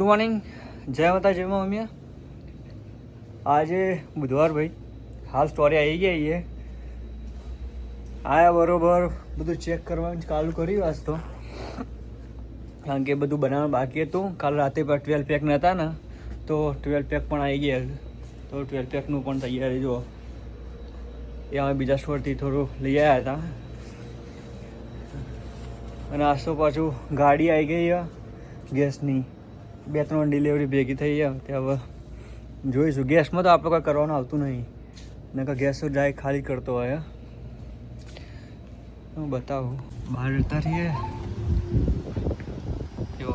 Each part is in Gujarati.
મોર્નિંગ, જય માતાજી મમ્મી. આજે બુધવાર ભાઈ, હાલ સ્ટોરી આવી ગઈ છે. આયા બરોબર બધું ચેક કરવાનું ચાલુ કર્યું આજ તો, કારણ કે બધું બનાવવાનું બાકી હતું. કાલ રાતે પણ 12 પેક નહોતા ને, તો 12 પેક પણ આવી ગયા. તો 12 પેકનું પણ તૈયારી જુઓ. એ અમે બીજા સ્ટોરથી થોડું લઈ આવ્યા હતા. અને આજ તો પાછું ગાડી આવી ગઈ છે ગેસની. 2-3 ડિલિવરી ભેગી થઈ છે. તે હવે જોઈશું. ગેસમાં તો આપણે કંઈ કરવાનું આવતું નહીં, નકર ગેસ તો જાય ખાલી કરતો હોય. હું બતાવું, બહાર જતા રહીએ. જો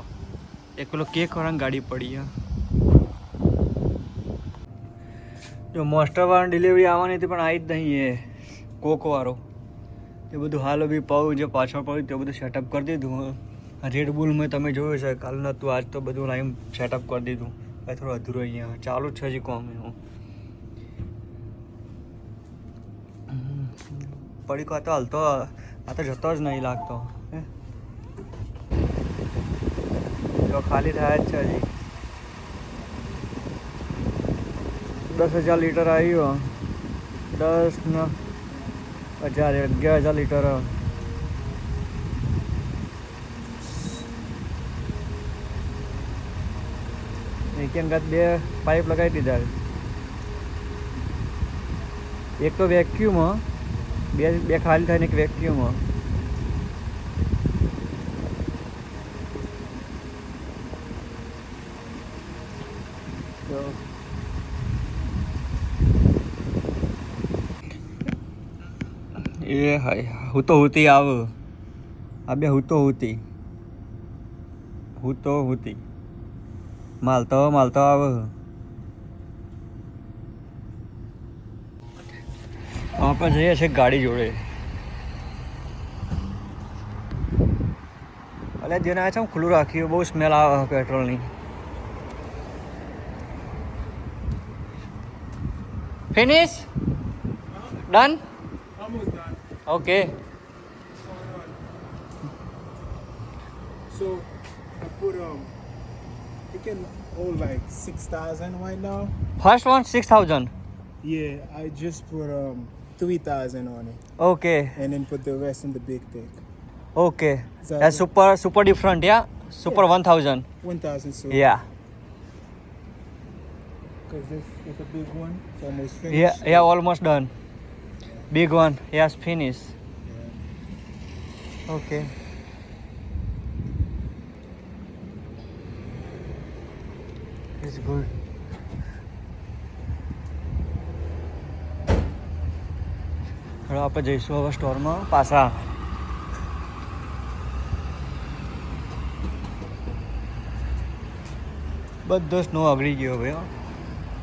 એક પેલો કેક વાળાની ગાડી પડી છે. જો મોસ્ટરવાળાની ડિલિવરી આવવાની હતી પણ આવી જ નહીં. એ કોકવાળો એ બધું હાલ બી પાઉં જે પાછળ પડ્યું તે બધું સેટઅપ કરી દીધું. રેડ બુલ મેં તમે જોયું છે, કાલ નહોતું, આજ તો બધું લાઈન સેટઅપ કરી દીધું. થોડું અધૂરું અહીંયા ચાલુ જ છે હજી કોમ. એવું પડીકો તો હાલતો, આ તો જતો જ નહીં લાગતો. જો ખાલી થાય જ છે હજી. 10,000 લીટર આવ્યું. 10 ને 11,000 લીટર. એક અંગાત 2 પાઇપ લગાવી દીધા. એક તો વેક્યુમ, બે ખાલી થાય ને એક વેક્યુમ. એ હાય હું તો હુતી આવ. આ બે હું તો હુતી માલતો આવ. આપણે જઈએ છીએ ગાડી જોડે. અલે જેને આ છે ખુલ્લું રાખ્યું, બહુ સ્મેલ આવે પેટ્રોલની. Finish? Done? Okay. So I put you can hold like 6,000 right now. First one 6,000. Yeah, I just put 3,000 on it. Okay. And then put the rest in the big tank. Okay. So That's super different, yeah? Super 1,000. 1,000 so. Yeah. Because this is a big one. It's almost finished. Yeah, almost done. Big one, yes, finished. Yeah. Okay. It's good. હવે આપણે જઈશું હવે સ્ટોરમાં પાછા. બધો સ્નો અગળી ગયો ભાઈ.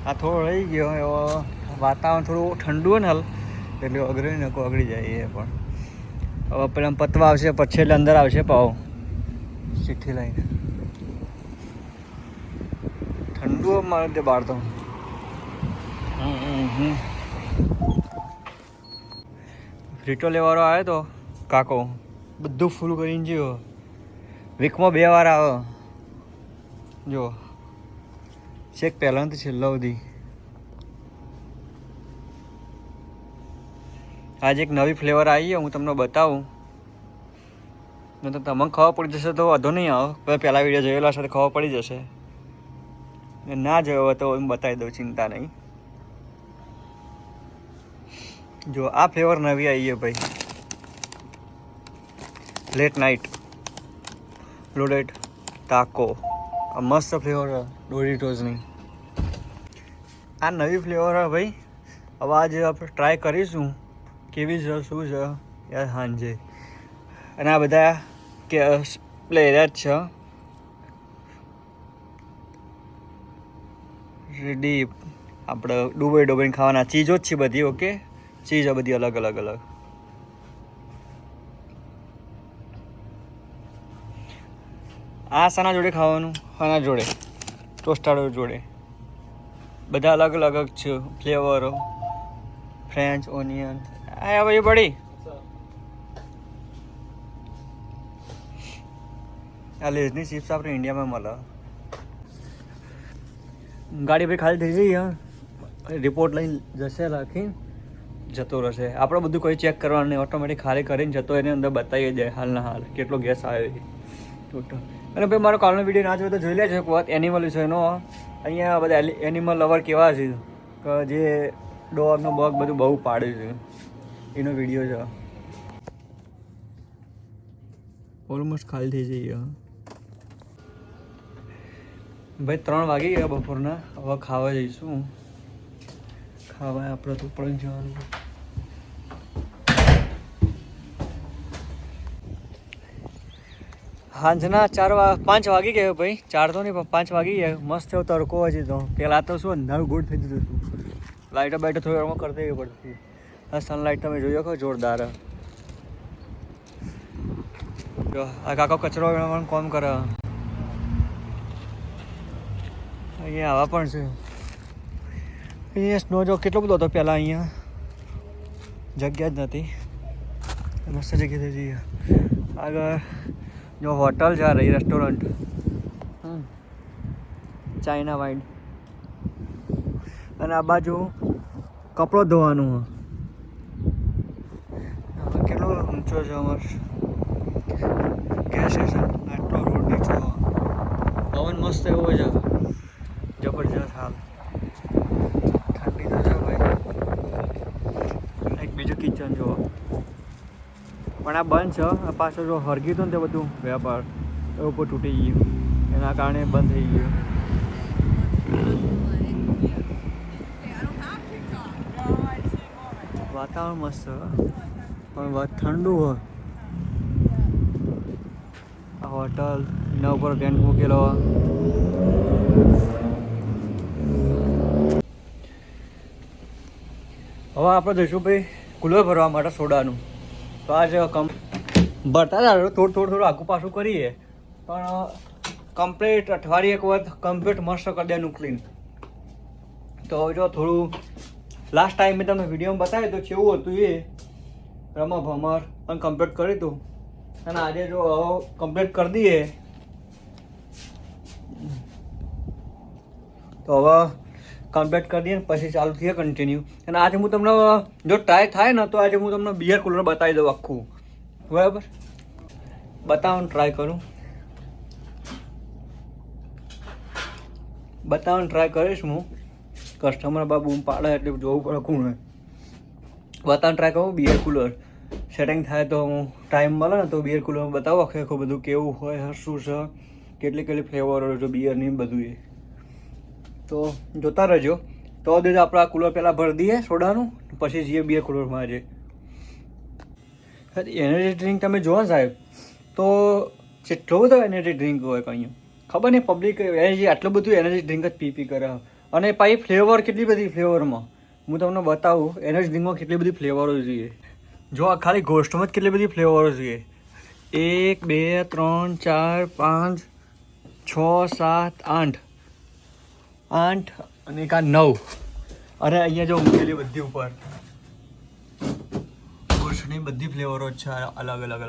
આ થોડો રહી ગયો. એવો વાતાવરણ થોડું ઠંડુ હોય ને હાલ, એટલે અગળી ને અગળી જાય. એ પણ હવે પેલા પતવા આવશે, પછી એટલે અંદર આવશે પાવ ચિઠ્ઠી લઈને. ઠંડુ મારે તે બહાર તો. રીટો લેવાળો આવ્યો તો કાકો, બધું ફૂલ કરીને ગયો. વીકમાં 2 વાર આવે. જો ચેક પહેલાં તો છેલ્લા સુધી. આજે એક નવી ફ્લેવર આવી છે, હું તમને બતાવું. નહીં તો તમને ખબર પડી જશે તો વાંધો નહીં આવે. પહેલાં વિડીયો જોયેલા છે તો ખબર પડી જશે. ના જોયો હોય તો હું બતાવી દઉં, ચિંતા નહીં. જો આ ફ્લેવર નવી આવી છે ભાઈ, લેટ નાઇટ લોડેડ તાકો. આ મસ્ત ફ્લેવર ડોરિટોઝની. આ નવી ફ્લેવર હે ભાઈ. હવે આજે આપણે ટ્રાય કરીશું કેવી છે, શું છે યાર સાંજે. અને આ બધા કે પ્લેયર જ છે રેડી. આપણે ડૂબોઈને ખાવાના ચીજો જ છે બધી. ઓકે, ચીજ બધી અલગ અલગ. આ શાના જોડે ખાવાનું? આના જોડે, ટોસ્ટાડો જોડે. બધા અલગ અલગ છે ફ્લેવરો. French onion. આ ભાઈ પડી આ લેઝની ચિપ્સ આપણે ઇન્ડિયામાં મળે. ગાડી ભાઈ ખાલી થઈ જઈએ, રિપોર્ટ લઈને જશે રાખીને જતો રહેશે. આપણે બધું કોઈ ચેક કરવાનું નહીં, ઓટોમેટિક ખાલી કરીને જતો એની અંદર બતાવી દે હાલના હાલ કેટલો ગેસ આવ્યો છે ટોટલ. અને ભાઈ મારો કાલનો વિડીયો ના જોયો તો જોઈ લેજો એક વાત એનિમલ વિશેનો. અહીંયા બધા એનિમલ લવર કેવા છે કે જે ડોગનો બગ બધું બહુ પાડે છે એનો વિડીયો છે. ઓલમોસ્ટ ખાલી થઈ જઈએ ભાઈ. 3 વાગી ગયા બપોરના. હવે ખાવા જઈશું. ખાવા આપણે તો પણ જવાનું. સાંજના 5 વાગી ગયા ભાઈ. 4 તો નહીં પણ 5 વાગી ગયા. મસ્ત એવો તડકો હજી તો. પહેલાં તો શું અંધારું ગોળ થઈ જતું હતું. લાઇટો બાઇટો થોડી વારમાં કરી દેવી પડતી. આ સનલાઇટ તમે જોઈ શકો જોરદાર. જો આ કાકો કચરો વેણવાનું કામ કરે. અહીંયા આવા પણ છે. અહીંયા સ્નો જો કેટલો બધો હતો પહેલાં. અહીંયા જગ્યા જ નથી. મસ્ત જગ્યા થઈ જઈએ. આગળ જો હોટલ છે, રહી રેસ્ટોરન્ટ ચાઇના વાઇન. અને આ બાજુ કપડો ધોવાનું. કેટલો ઊંચો છે અમાર ગેસ સ્ટેશન. આટલો રોડ નીચો. પવન મસ્ત એવો છે, જબરજસ્ત. હાલ ઠંડી તો છે ભાઈ. એક બીજું કિચન જો પણ આ બંધ છે. આ પાછળ જો હરગી હતું ને તે બધું વેપાર એ ઉપર તૂટી ગયું, એના કારણે બંધ થઈ ગયું. વાતાવરણ મસ્ત પણ ઠંડુ હોય. આ હોટલ એના ઉપર ટેન્ટ મૂકેલો. હવે આપણે જઈશું ભાઈ કુલર ભરવા માટે સોડાનું. તો આજે ભરતા જ થોડું આગું પાછું કરીએ પણ કમ્પ્લીટ અઠવાડિયે એક વખત કમ્પ્લીટ મસ્ત કરી દેવાનું ક્લીન. તો જો થોડું લાસ્ટ ટાઈમ મેં તમને વિડીયોમાં બતાવ્યું તો કેવું હતું એ રમા ભમર પણ કમ્પ્લીટ કર્યું હતું. અને આજે જો કમ્પ્લીટ કરી દઈએ તો હવે કમ્પ્લીટ કરી દઈએ ને પછી ચાલુ થઈએ કન્ટિન્યુ. અને આજે હું તમને જો ટ્રાય થાય ને તો આજે હું તમને બિયર કુલર બતાવી દઉં આખું. બરાબર બતાવવાનું ટ્રાય કરું. બતાવવાનું ટ્રાય કરીશ હું. કસ્ટમર બાબુ પાડે એટલે જોવું પડે કોણ હોય. બતાવવાનું ટ્રાય કરું બિયર કુલર. સેટિંગ થાય તો હું ટાઈમ મળે ને તો બિયર કુલર બતાવું આખું બધું કેવું હોય, શું છે, કેટલી ફ્લેવર હોય છે બિયરની બધું એ. તો જોતા રહેજો. તો દીધું આપણે આ કુલર પહેલાં ભરી દઈએ સોડાનું, પછી જઈએ બિયર કુલરમાં. આજે એનર્જી ડ્રિંક તમે જુઓ સાહેબ તો જેટલો બધો એનર્જી ડ્રિંક હોય કંઈ ખબર નહીં. પબ્લિક એનર્જી આટલું બધું એનર્જી ડ્રિંક જ પી કરે. અને પાછી ફ્લેવર કેટલી બધી ફ્લેવરમાં હું તમને બતાવું. એનર્જી ડ્રિંકમાં કેટલી બધી ફ્લેવરો જોઈએ. જો આ ખાલી ગોસ્ટમાં જ કેટલી બધી ફ્લેવરો જોઈએ. 1 2 3 4 5 6 7 8 અને એક આ 9. અને અહીંયા જો મૂકેલી બધી ઉપર ગોસ્ટની બધી ફ્લેવરો જ છે અલગ અલગ.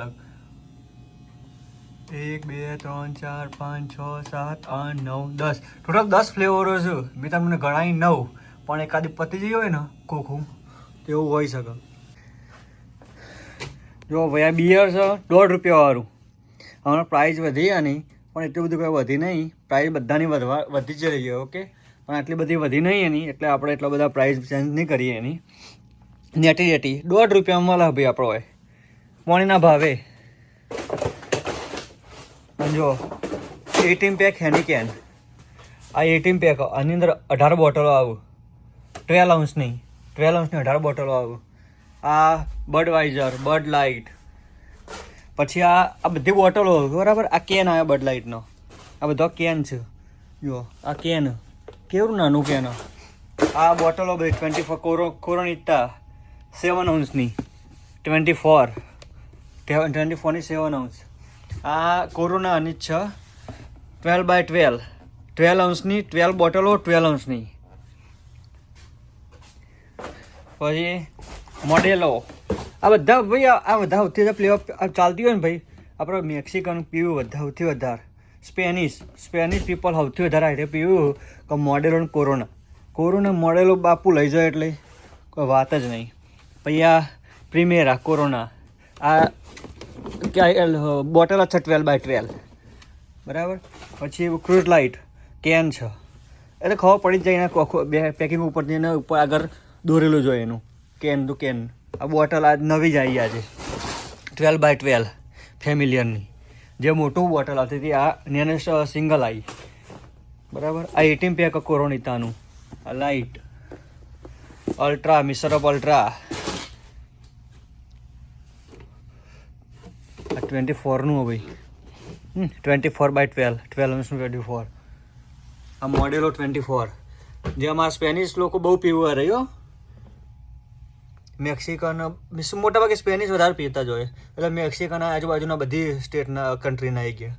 1 2 3 4 5 6 7 8 9 10 ટોટલ 10 ફ્લેવરો છે. મેં તમને ગણાવી 9 પણ એકાદી પતી જઈ હોય ને કોખું તેવું હોઈ શકે. જો ભાઈ આ બિયર છે 1.5 રૂપિયાવાળું. હમણાં પ્રાઇસ વધી ગયા નહીં પણ એટલું બધું કંઈ વધી નહીં. પ્રાઇસ બધાની વધી જ રહી છે. ઓકે પણ આટલી બધી વધી નહીં એની એટલે આપણે એટલા બધા પ્રાઇસ ચેન્જ નહીં કરીએ એની. નેટી 1.5 રૂપિયામાં મળે ભાઈ આપણો હોય પાણીના ભાવે. જો 18 પેક હેનિકેન. આ 18 પેક આની અંદર 18 બોટલો આવું. 12 ounceની 18 બોટલો આવું. આ બડવાઇઝર, બડ લાઇટ, પછી આ બધી બોટલો બરાબર. આ કેન આવ્યો બડ લાઇટનો. આ બધો કેન છે. જો આ કેન કેવું નાનું કેન. આ બોટલો બધી 24 કોરોનિટા 7 ounceની 24ની 7 ounce. આ કોરોનાની જ છે 12 ounceની 12 બોટલો 12 ounceની. પછી મોડેલો. આ બધા ભાઈ આ બધા સૌથી ફ્લેવર ચાલતી હોય ને ભાઈ આપણે મેક્સિકન પીવું બધા સૌથી વધારે સ્પેનિશ પીપલ સૌથી વધારે આઈટમ પીવું કે મોડેલો ને કોરોના મોડેલો બાપુ લઈ જાય એટલે કોઈ વાત જ નહીં. પછી આ પ્રીમેરા કોરોના આ બોટલ છે 12x12 બરાબર. પછી ક્રુઝ લાઇટ કેન છે એટલે ખબર પડી જ જાય એના બે પેકિંગ ઉપરથી એના ઉપર આગળ દોરેલું જોઈએ એનું કેન ટુ કેન. આ બોટલ આ નવી જ આવી આજે 12x12 ફેમિલિયરની જે મોટું બોટલ આવતી હતી આ નેને સિંગલ આવી બરાબર. આ 18 પેક કોરોનિતાનું આ લાઇટ અલ્ટ્રા મિસરપ અલ્ટ્રા આ 24નું ભાઈ 24x12 12 ઓન્સનું 24 આ મોડેલો 24 જે અમારા સ્પેનિશ લોકો બહુ પીવા રહ્યો. મેક્સિકન મોટાભાગે સ્પેનિશ વધારે પીતા જ હોય એટલે મેક્સિકન આજુબાજુના બધી સ્ટેટના કન્ટ્રીના આવી ગયા.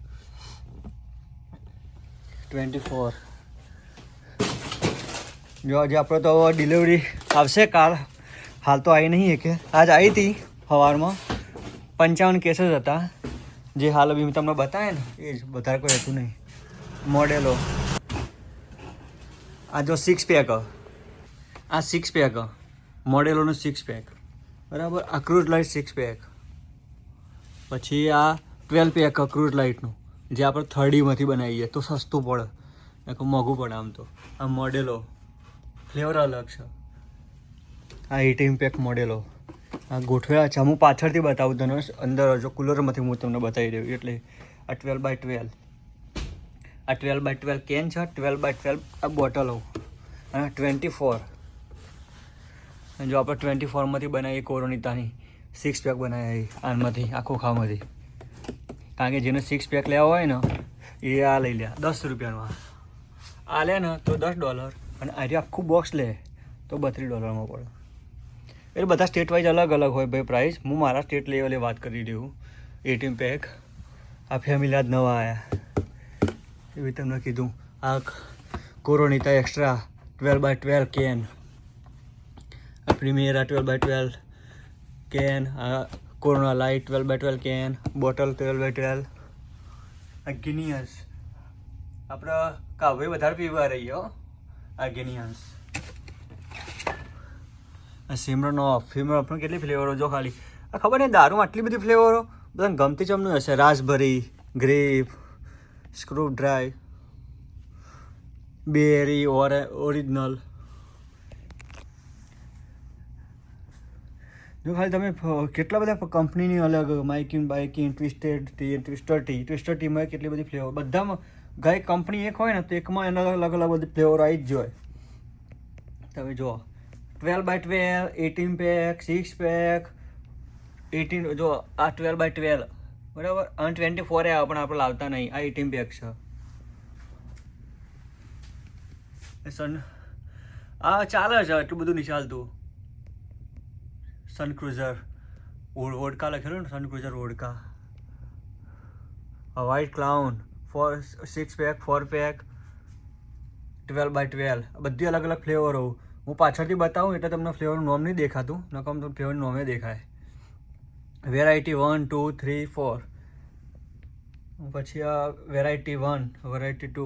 24 જો આજે આપણે તો ડિલિવરી આવશે કાલ, હાલ તો આવી નહીં કે આજ આવી હતી સવારમાં. 55 કેસીસ હતા જે હાલ બી મેં તમને બતાવે ને એ જ, વધારે કોઈ હતું નહીં. મોડેલો આ જો 6 પેક આ 6 પેક મોડેલોનું 6 પેક બરાબર. આ ક્રુઝ લાઇટ 6 પેક. પછી આ 12 પેક ક્રુઝ લાઇટનું જે આપણે 3Dમાંથી બનાવીએ તો સસ્તું પડે, મોંઘું પડે આમ તો. આ મોડેલો ફ્લેવર અલગ છે. આ 18 પેક મોડેલો આ ગોઠવેલા છે. હું પાછળથી બતાવું તને, અંદર જો કુલરમાંથી હું તમને બતાવી દઉં એટલે. આ 12x12 આ 12x12 કેન છે. 12x12 આ બોટલો અને 24 જો આપણે 24માંથી બનાવીએ કોરોનિતાની 6 પેક બનાવીએ આમાંથી આખું ખામાંથી. કારણ કે જેને 6 પેક લેવા હોય ને એ આ લઈ લે $10 આ લે ને તો $10 અને આજે આખું બોક્સ લે તો $32 પડે. એટલે બધા સ્ટેટ વાઇઝ અલગ અલગ હોય ભાઈ પ્રાઇસ. હું મારા સ્ટેટ લેવલે વાત કરી રહ્યું. 18 પેક આ ફેમિલી આજ નવા આવ્યા એવી તમને કીધું. આ કોરોનિતા એક્સ્ટ્રા 12x12 કેન, આ પ્રીમિયરા 12x12 કેન, આ corona light 12x12 can, bottle 12x12. આ ગિનિયન્સ આપણે કાવ્ય વધારે પીવા રહીએ હો. આ ગિનિયન્સ આ સિમરન આપણને કેટલી ફ્લેવરો જો ખાલી આ ખબર નહીં દારૂમાં આટલી બધી ફ્લેવરો બધાને ગમતી ચમનું હશે. રાસબરી, ગ્રેપ, સ્ક્રૂ ડ્રાય, બેરી ઓરિજિનલ. જો ખાલી તમે કેટલા બધા કંપનીની અલગ માઇકિન બાઇકિન ટ્વિસ્ટર ટીમાં કેટલી બધી ફ્લેવર. બધામાં ગાય કંપની એક હોય ને તો એકમાં એના અલગ અલગ બધી ફ્લેવર આવી જ જોઈએ. તમે જુઓ 12x12 18 પેક 6 પેક 18 જો આ 12x12 બરાબર. અને 24 આવે પણ આપણે લાવતા નહીં. આ 18 પેક છે. આ ચાલે છે, એટલું બધું નહીં ચાલતું. સન ક્રુઝર વોડકા લખેલું ને, sun cruiser vodka. White clown 6 pack 4 pack 12x12 બધી અલગ અલગ ફ્લેવરો. હું પાછળથી બતાવું એટલે તમને ફ્લેવરનું નામ નહીં દેખાતું, નકમ તો ફ્લેવરનું નામે દેખાય. વેરાયટી 1 2 3 4. પછી આ વેરાયટી 1 વેરાયટી 2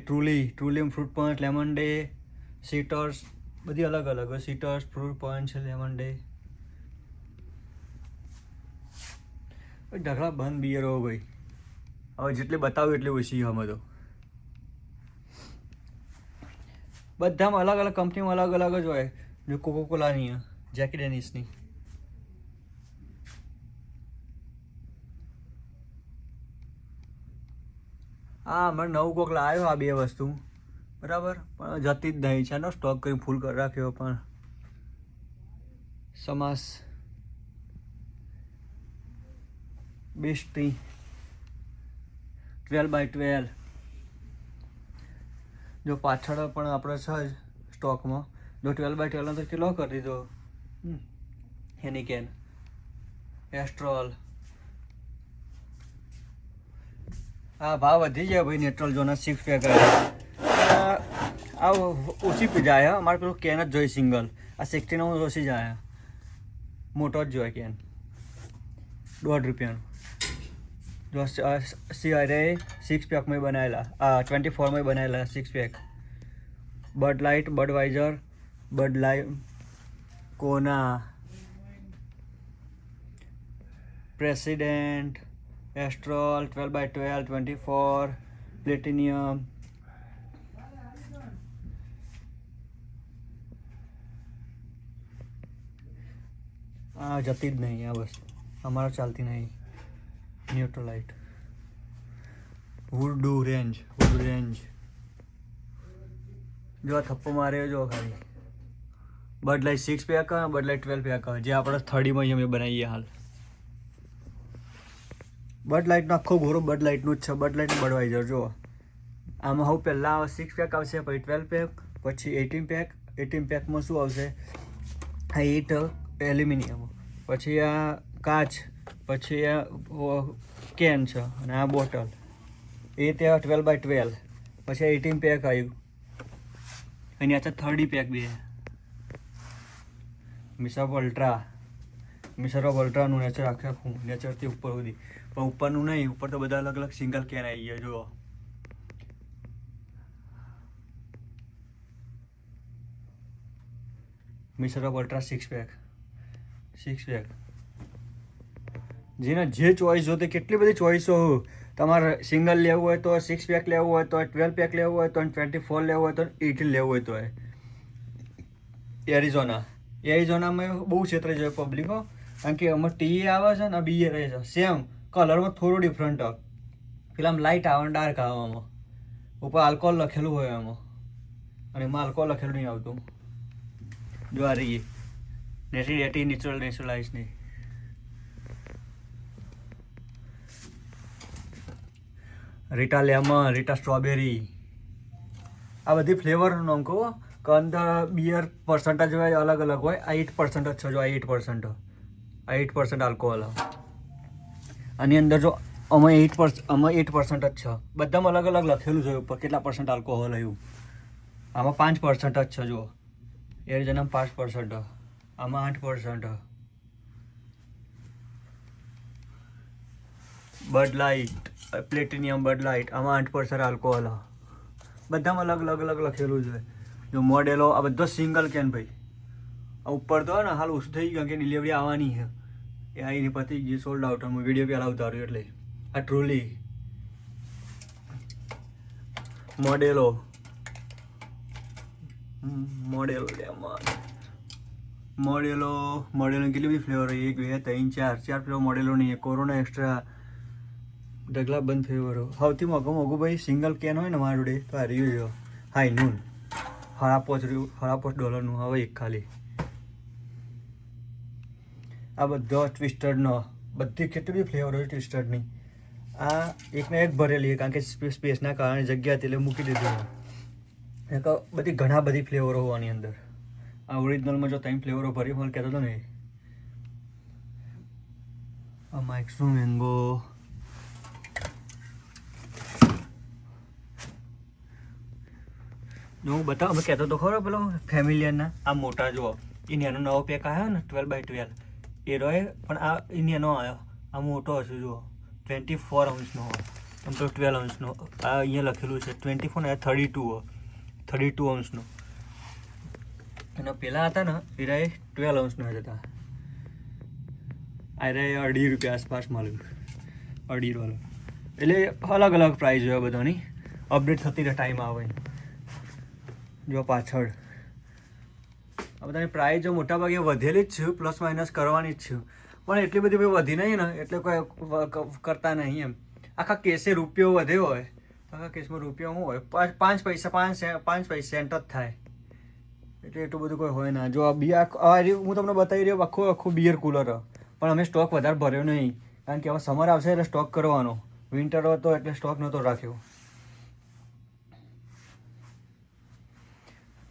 ટ્રુલી ફ્રૂટ પંચ લેમન ડે સીટર્સ બધી અલગ અલગ હોય. સીટર્સ ફ્રૂટ પંચ લેમન ડે. ઢગલા બંધ બિયરો ભાઈ. હવે જેટલી બતાવું એટલી ઓછી અમે તો. બધામાં અલગ અલગ કંપનીમાં અલગ અલગ જ હોય. જો કોકોકોલાની જેકી ડેનિસની હા હમણાં નવું કોક લાવ્યો આ બે વસ્તુ બરાબર, પણ જતી જ નહીં છે. એનો સ્ટોક કરી ફૂલ કરી રાખ્યો. પણ સમાસ બેસ્ટી 12x12 જો પાછળ પણ આપણે છે સ્ટોકમાં. જો 12x12 તો કેટલો કરી દીધો એની કેન. એસ્ટ્રોલ હા ભાવ વધી જાય ભાઈ. નેટ્રોલ જોના 6 પેક આ ઓછી પી જાય. અમારે પેલું કેન જ જોઈએ સિંગલ. આ 69 ઓછી જાય. મોટો જ જોઈએ કેન $1.50. જો અરે 6 પેકમાં બનાવેલા 24માં બનાવેલા 6 પેક. બડ લાઇટ, બડવાઇઝર, બડ લાઇટ, કોના, પ્રેસિડેન્ટ, એસ્ટ્રોલ, 12x12, 24, પ્લેટિનિયમ. આ જતી જ નહીં આ વસ્તુ, અમારે ચાલતી નહીં. ન્યુટ્રલાઇટ, વુડ રેન્જ. જો આ થપ્પો માર્યો જો ખાલી. બડ લાઇટ 6 પેક, બડ લાઇટ 12 પેક, જે આપણે 30માં અમે બનાવીએ હાલ. બડ લાઇટનો આખો ઘોરો બડ લાઇટનું જ છે. બડ લાઇટ બડવાઇઝર જો આમાં હવે પહેલાં 6 પેક આવશે, પછી 12 પેક, પછી 18 પેક. 18 પેકમાં શું આવશે? આ 8 એલ્યુમિનિયમ, પછી આ કાચ, પછી આ કેન છે અને આ બોટલ. એ ત્યાં 12x12, પછી 18 પેક આવ્યું અને આ 30 પેક બે. મિસર ઓફ અલ્ટ્રાનું નેચર આખું નેચરથી ઉપર સુધી, પણ ઉપરનું નહીં, ઉપર તો બધા અલગ અલગ સિંગલ કેન આવી ગયા. જુઓ મિસર ઓફ અલ્ટ્રા 6 પેક. જેને જે ચોઈસ જોતે, કેટલી બધી ચોઈસો. તમારે સિંગલ લેવું હોય તો 6 પેક લેવું હોય તો 12 પેક લેવું હોય તો 24 લેવું હોય તો 18 લેવું હોય તો. એરિઝોનામાં બહુ ક્ષેત્ર જોઈએ પબ્લિકો, કારણ કે આમાં ટી આવે છે ને બી રહે છે સેમ કલરમાં, થોડો ડિફરન્ટ. પેલા લાઇટ આવે ને ડાર્ક આવે આમાં. ઉપર આલ્કોહોલ લખેલું હોય આમાં, અને એમાં આલ્કોહોલ લખેલું નહીં આવતું. જો આ રહી નેચરલાઇઝ નહીં. રીટા લેમન, રીટા સ્ટ્રોબેરી, આ બધી ફ્લેવરનું નામ કહું કે અંદર બિયર પર્સન્ટેજ હોય અલગ અલગ હોય. આ 8% જ છે. જો આ 8% આલ્કોહોલ. આની અંદર જો આમાં 8% જ છે. બધામાં અલગ અલગ લખેલું છે ઉપર કેટલા પર્સન્ટ આલ્કોહોલ આવ્યું. આમાં 5% જ છે. જો એરિઝોનામાં 5%, આમાં 8%. બડ લાઇટ, પ્લેટિનિયમ, બડ લાઇટ, આમાં 8% આલ્કોહોલ. બધામાં અલગ અલગ લખેલું છે. જો મોડેલો, આ બધો સિંગલ કેન ભાઈ. આ ઉપર તો ને હાલ ઓછું થઈ ગયું કે ડિલિવરી આવવાની છે. એ આવીને પતી ગઈ, સોલ્ડ આઉટ. હું વિડીયો પહેલાં ઉતાર્યું એટલે. આ ટ્રુલી મોડેલો કેટલી બધી ફ્લેવર હોય? 1, 2, 3, 4 ફ્લેવર મોડેલો નહીં. કોરોના એક્સ્ટ્રા, ઢગલા બંધ ફ્લેવરો. સૌથી મોંઘું ભાઈ સિંગલ કેન હોય ને મારા જોડે તો આ રહ્યું હાઈ નૂન, $5.5 હવે એક ખાલી. આ બધો ટ્વિસ્ટરનો, બધી કેટલી બધી ફ્લેવર હોય ટ્વિસ્ટરની. આ એકને એક ભરેલી, કારણ કે સ્પેસના કારણે જગ્યા હતી એટલે મૂકી દીધું. બધી ઘણા બધી ફ્લેવરો હોવાની અંદર. આ ઓરિજિનલમાં જો 3 ફ્લેવરો ભરી મને કહેતો હતો ને. આ માઇક્સો મેંગો, જો હું બતાવું, અમે કહેતો તો ખરો પેલો ફેમિલિયરના. આ મોટા જુઓ, એ નાનો નવો પેક આવ્યો ને 12x12 એ રહે, પણ આ એ નાનો આવ્યો. આ મોટો હશે જુઓ, 24 અંશનો હોય. આમ તો 12 અંશનો. આ અહીંયા લખેલું છે 24 ને 32 અંશનો. અને પેલા હતા ને એ રહે 12 અંશના જ હતા. આ રહે ₹2.5 આસપાસ મળ્યું, $2.5. એટલે અલગ અલગ પ્રાઇસ હોય બધાની, અપડેટ થતી રહે ટાઈમ આવે. જો પાછળ આ બધાની પ્રાઇસ જો મોટાભાગે વધેલી જ છે, પ્લસ માઇનસ કરવાની જ છે, પણ એટલી બધી વધી નહીં ને એટલે કોઈ કરતા નહીં એમ. આખા કેસે રૂપિયો વધ્યો હોય, આખા કેસમાં રૂપિયો શું હોય? 5 સેન્ટ જ થાય, એટલે એટલું બધું કોઈ હોય ના. જો આ બિયર હું તમને બતાવી રહ્યો આખું બિયર કુલર, પણ અમે સ્ટોક વધારે ભર્યો નહીં, કારણ કે હવે સમર આવશે એટલે સ્ટોક કરવાનો. વિન્ટર હતો એટલે સ્ટોક નહોતો રાખ્યો.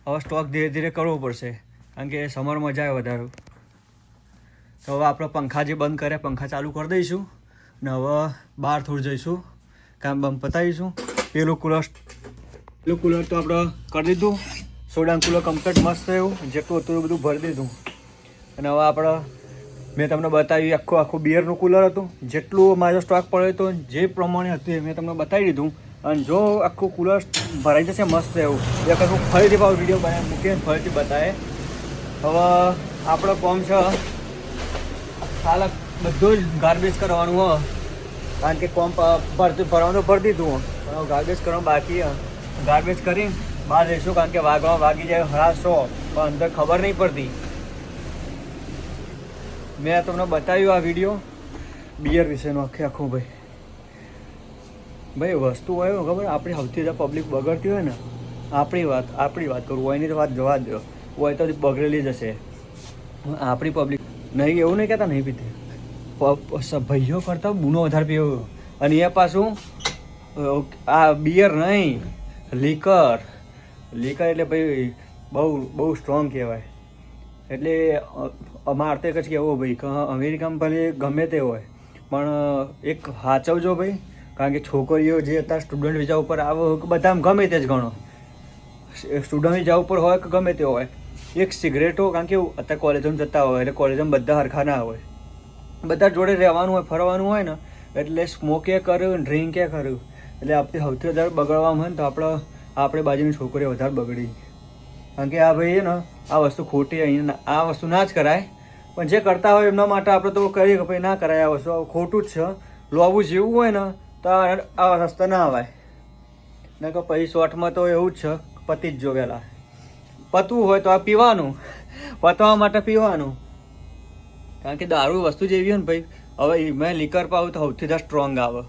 હવે સ્ટોક ધીરે ધીરે કરવો પડશે, કારણ કે સમર મજા આવે વધારે. તો હવે આપણે પંખા જે બંધ કર્યા પંખા ચાલુ કરી દઈશું ને હવે બહાર થોડું જઈશું, કામ બામ પતાવીશું. પેલું કુલર તો આપણે કરી દીધું. સોડાનું કુલર કમ્પ્લીટ મસ્ત થયું, જેટલું હતું એ બધું ભરી દીધું. અને હવે આપણે મેં તમને બતાવ્યું આખું બિયરનું કુલર હતું, જેટલું મારો સ્ટોક પડ્યો હતો જે પ્રમાણે હતું એ મેં તમને બતાવી દીધું. અને જો આખું કુલર ભરાઈ જશે મસ્ત એવું એ વખત હું ફરીથી પાછો વિડીયો બનાવી મૂકીને ફરીથી બતાવે. હવે આપણો કોમ છે હાલ બધું જ ગાર્બેજ કરવાનું હોય, કારણ કે કોમ ભરવાનું ભરી દીધું પણ ગાર્બેજ કરવાનું બાકી. ગાર્બેજ કરીને બહાર જઈશું, કારણ કે વાગી જાય હરાશો પણ અંદર ખબર નહીં પડતી. મેં તમને બતાવ્યું આ વિડીયો બિયર વિશેનો આખું ભાઈ વસ્તુ હોય ખબર, આપણી સૌથી વધારે પબ્લિક બગડતી હોય ને આપણી વાત કરું હોય ની તો વાત જવા દો, હોય તો બગડેલી જ હશે. આપણી પબ્લિક નહીં, એવું નહીં કહેતા નહીં પીતી, ભાઈઓ કરતાં બૂનો વધારે પીવો. અને એ પાછું આ બિયર નહીં, લીકર એટલે ભાઈ બહુ સ્ટ્રોંગ કહેવાય. એટલે અમારે તો એક જ કહેવું ભાઈ કે અમેરિકામાં ભલે ગમે તે હોય પણ એક સાચવજો ભાઈ, કારણ કે છોકરીઓ જે અત્યારે સ્ટુડન્ટ વિઝા ઉપર આવે બધા ગમે તે જ ગણો, સ્ટુડન્ટ વિઝા ઉપર હોય કે ગમે તે હોય, એક સિગરેટો, કારણ કે અત્યારે કોલેજમાં જતા હોય એટલે કોલેજમાં બધા હરખા ના હોય, બધા જોડે રહેવાનું હોય ફરવાનું હોય ને, એટલે સ્મોકે કર્યું ડ્રિંકે કર્યું, એટલે આપણે સૌથી વધારે બગડવામાં હોય ને તો આપણે બાજુની છોકરીઓ વધારે બગડી. કારણ કે આ ભાઈ ને આ વસ્તુ ખોટી, અહીંયા આ વસ્તુ ના જ કરાય, પણ જે કરતા હોય એમના માટે આપણે તો કરીએ કે ભાઈ ના કરાય, આ વસ્તુ ખોટું જ છે. લોવું જેવું હોય ને તો આ રસ્તા ના આવાય ને, કે પછી શોર્ટમાં તો એવું જ છે, પતી જ જો વહેલા પતવું હોય તો આ પીવાનું, પતવા માટે પીવાનું. કારણ કે દારૂ વસ્તુ જેવી હોય ને ભાઈ, હવે મેં લીકર પાવું તો સૌથી વધારે સ્ટ્રોંગ આવે,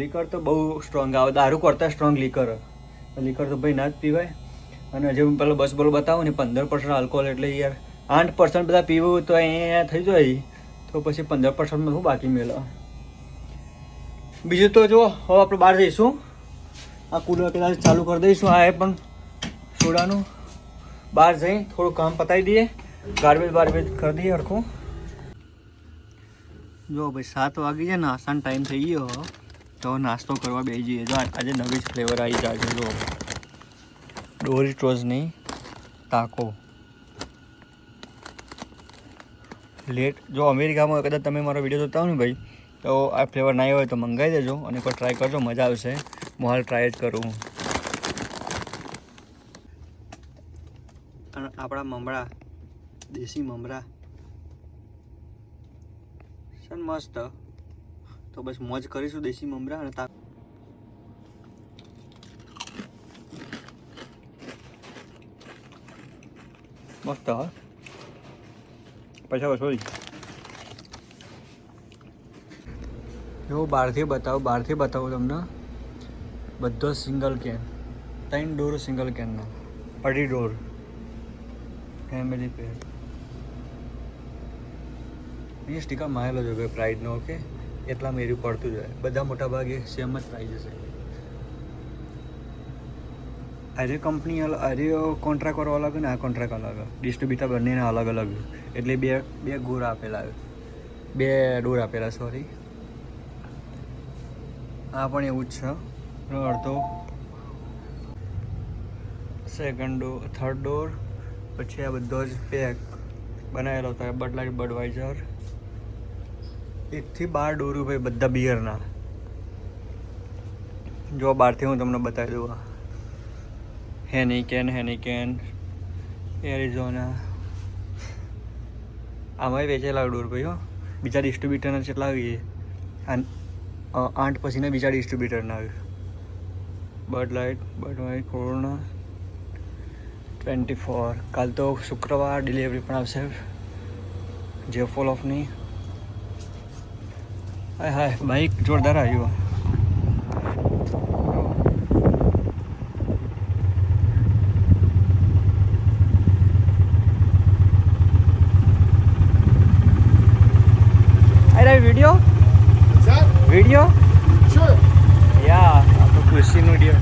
લીકર તો બહુ સ્ટ્રોંગ આવે, દારૂ કરતાં સ્ટ્રોંગ લીકર તો ભાઈ ના જ પીવાય. અને જે હું પેલો બોલો બતાવું ને 15% આલ્કોહોલ, એટલે યાર 8% બધા પીવું તો અહીંયા થઈ જાય, તો પછી 15%માં શું બાકી મેળવે. બીજું તો જો હવે આપણે બહાર જઈશું, આ કુલર કદાચ ચાલુ કરી દઈશું, આ એ પણ સોડાનું. બહાર જઈ થોડું કામ પતાવી દઈએ, ગાર્બેજ કરી દઈએ હરખું. જો ભાઈ 7 વાગી જાય, નાસ્તાનો ટાઈમ થઈ ગયો, તો નાસ્તો કરવા બેસી જઈએ. જો આજે નવી જ ફ્લેવર આવી જાય છે, જો ડોરિટોઝની તાકો લેટ. જો અમેરિકામાં કદાચ તમે મારો વિડીયો જોતા હો ને ભાઈ, તો આ ફ્લેવર ના હોય તો મંગાવી દેજો અને કોઈ ટ્રાય કરજો, મજા આવશે. હું હાલ ટ્રાય જ કરું. અને આપણા મમરા, દેશી મમરા છે મસ્ત, તો બસ મોજ કરીશું દેશી મમરા અને મસ્ત. હા પૈસા વસૂલી. જો બહારથી બતાવું તમને બધો સિંગલ કેન, 3 ડોર સિંગલ કેનનો, અઢી ડોર ફેમિલી પેક. એ સ્ટીકર મારેલો છે ભાઈ પ્રાઇઝનો, ઓકે એટલા મેરું પડતું જાય, બધા મોટા ભાગે સેમ જ પ્રાઇઝ હશે. આરે કંપની આરે કોન્ટ્રાક્ટ વાળો અલગ ને આ કોન્ટ્રાક્ટ અલગ, ડિસ્ટ્રીબ્યુટર બંનેના અલગ અલગ, એટલે બે ગોર આપેલા, 2 ડોર આપેલા, સોરી. આ પણ એવું જ છે, અડધો સેકન્ડ ડોર, થર્ડ ડોર. પછી આ બધો જ પેક બનાવેલો હતો, બડવાઇઝર 1 થી 12 ડોર ભાઈ, બધા બિયરના. જો બહારથી હું તમને બતાવી દઉં, હેનિકેન એરિઝોના, આમાં વેચેલા ડોર ભાઈ હો. બીજા ડિસ્ટ્રીબ્યુટરના કેટલા આવીએ, 8 પછીના બીજા ડિસ્ટ્રીબ્યુટરના આવે. બડવાઇઝર કોરોના 24. કાલ તો શુક્રવાર, ડિલિવરી પણ આવશે જેફોલ ઓફની. હાય બાઈક જોરદાર આવ્યું. video? What's that? Video? Sure. Yeah, આ તો ખુશીનો વિડીયો.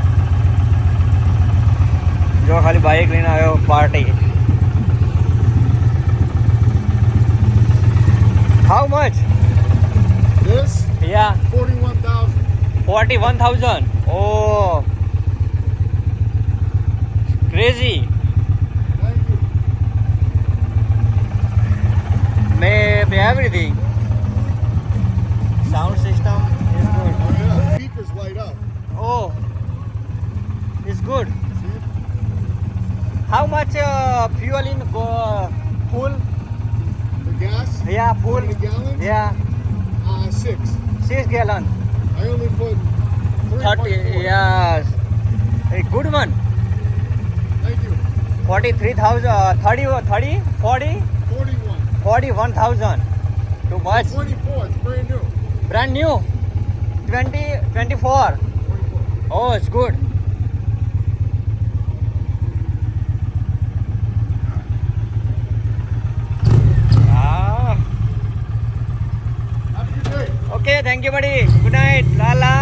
જો ખાલી બાઇક લઈને આવ્યો party. How much? This? Yeah. 41,000. 41,000. Oh. Crazy. Thank you. मैं everything. Sound system is good. Oh yeah, speakers light up. Oh, it's good. See? How much fuel in full? The gas? Yeah, full. How many gallons? Yeah, 6. 6 gallon. I only put 3.4. 30. Yes, a good one. Thank you. 43,000. 30, 40, 41. 41,000. Too much. 24. It's brand new. Brand new. 20, 24. 24. Oh, it's good. Ah. Have a good day. Okay, thank you, buddy. Good night. Lala.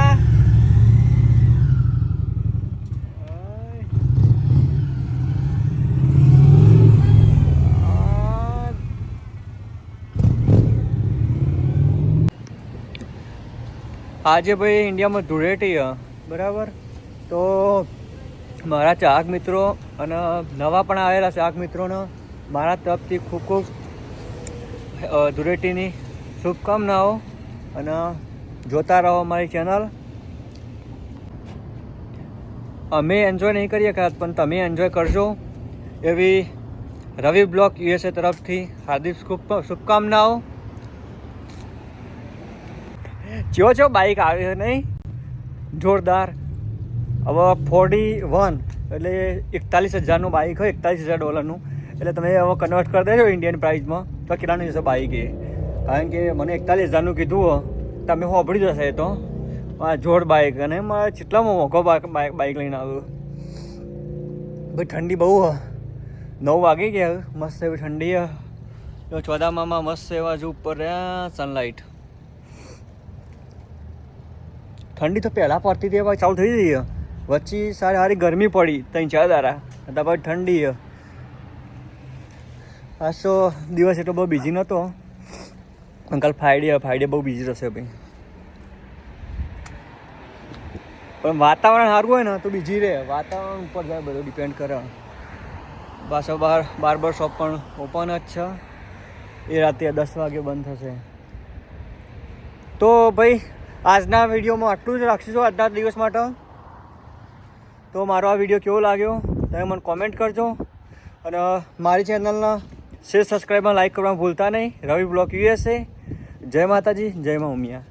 આજે ભાઈ ઇન્ડિયામાં ધૂળેટી બરાબર તો મારા ચાહક મિત્રો અને નવા પણ આવેલા ચાહક મિત્રોને મારા તરફથી ખૂબ ખૂબ ધૂળેટીની શુભકામનાઓ અને જોતા રહો અમારી ચેનલ. અમે એન્જોય નહીં કરીએ પણ તમે એન્જોય કરજો એવી રવિ બ્લોગ USA તરફથી હાર્દિક શુભકામનાઓ. ચો બાઇક આવે છે નહીં જોરદાર. હવે 41 એટલે 41,000નું બાઇક હોય, $41,000 એટલે તમે હવે કન્વર્ટ કરી દેજો ઇન્ડિયન પ્રાઇસમાં તો કેટલાનું જશે બાઇક એ. કારણ કે મને 41,000નું કીધું હો તમે સાંભળી જશે એ તો જોર બાઇક. અને મારે કેટલામાં મોંઘો બાઇક લઈને આવ્યો ભાઈ. ઠંડી બહુ 9 વાગી ગયા મસ્ત એવી ઠંડી ચોદામામાં મસ્ત એવા જ ઉપર રહ્યા સનલાઇટ. ઠંડી તો પહેલાં પડતી હતી હવે ચાલુ થઈ ગઈ વચ્ચે સારી ગરમી પડી 3-4 દાડા હતા પછી ઠંડી. આજ તો દિવસ એટલો બહુ બિઝી નહોતો કાલ ફ્રાઈડે બહુ બિઝી રહેશે ભાઈ. પણ વાતાવરણ સારું હોય ને તો બીજી રહે. વાતાવરણ ઉપર જાય બધું ડિપેન્ડ કરે. પાછો બાર્બર શોપ પણ ઓપન જ છે. એ રાતે 10 વાગે બંધ થશે. તો ભાઈ આજના વિડીયોમાં આટલું જ રાખીશું આજના દિવસ માટે. તો મારો આ વિડીયો કેવો લાગ્યો તમે મને કોમેન્ટ કરજો અને મારી ચેનલના શેર સબસ્ક્રાઈબમાં લાઈક કરવાનું ભૂલતા નહીં. રવિ બ્લોગ USA. જય માતાજી, જય મા ઉમિયા.